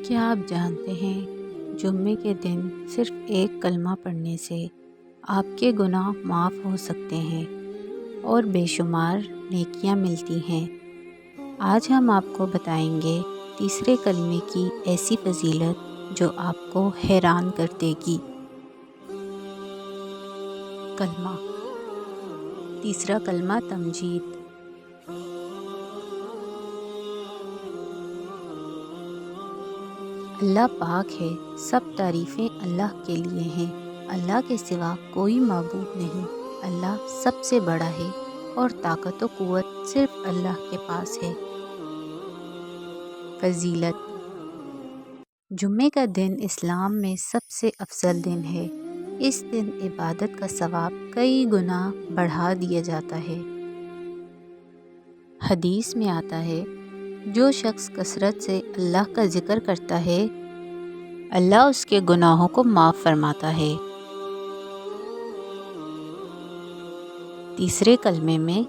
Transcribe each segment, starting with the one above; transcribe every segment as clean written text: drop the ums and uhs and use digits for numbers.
کیا آپ جانتے ہیں جمعے کے دن صرف ایک کلمہ پڑھنے سے آپ کے گناہ معاف ہو سکتے ہیں اور بے شمار نیکیاں ملتی ہیں۔ آج ہم آپ کو بتائیں گے تیسرے کلمے کی ایسی فضیلت جو آپ کو حیران کر دے گی۔ کلمہ۔ تیسرا کلمہ تمجید۔ اللہ پاک ہے، سب تعریفیں اللہ کے لیے ہیں۔ اللہ کے سوا کوئی معبود نہیں۔ اللہ سب سے بڑا ہے اور طاقت و قوت صرف اللہ کے پاس ہے۔ فضیلت۔ جمعے کا دن اسلام میں سب سے افضل دن ہے۔ اس دن عبادت کا ثواب کئی گنا بڑھا دیا جاتا ہے۔ حدیث میں آتا ہے، جو شخص کثرت سے اللہ کا ذکر کرتا ہے اللہ اس کے گناہوں کو معاف فرماتا ہے۔ تیسرے کلمے میں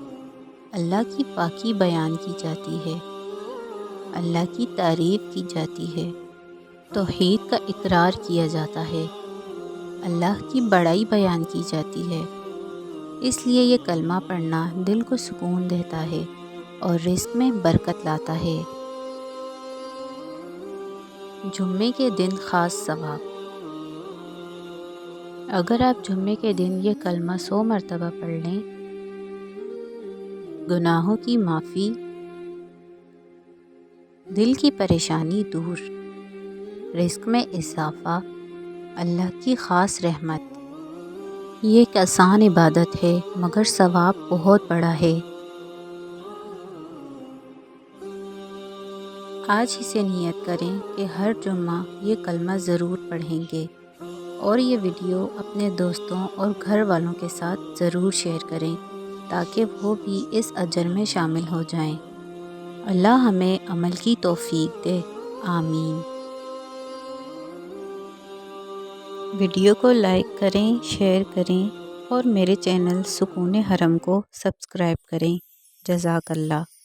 اللہ کی پاکی بیان کی جاتی ہے، اللہ کی تعریف کی جاتی ہے، توحید کا اقرار کیا جاتا ہے، اللہ کی بڑائی بیان کی جاتی ہے۔ اس لیے یہ کلمہ پڑھنا دل کو سکون دیتا ہے اور رزق میں برکت لاتا ہے۔ جمعے کے دن خاص ثواب۔ اگر آپ جمعے کے دن یہ کلمہ 100 مرتبہ پڑھ لیں، گناہوں کی معافی، دل کی پریشانی دور، رزق میں اضافہ، اللہ کی خاص رحمت۔ یہ ایک آسان عبادت ہے مگر ثواب بہت بڑا ہے۔ آج ہی سے نیت کریں کہ ہر جمعہ یہ کلمہ ضرور پڑھیں گے اور یہ ویڈیو اپنے دوستوں اور گھر والوں کے ساتھ ضرور شیئر کریں تاکہ وہ بھی اس اجر میں شامل ہو جائیں۔ اللہ ہمیں عمل کی توفیق دے، آمین۔ ویڈیو کو لائک کریں، شیئر کریں اور میرے چینل سکون حرم کو سبسکرائب کریں۔ جزاک اللہ۔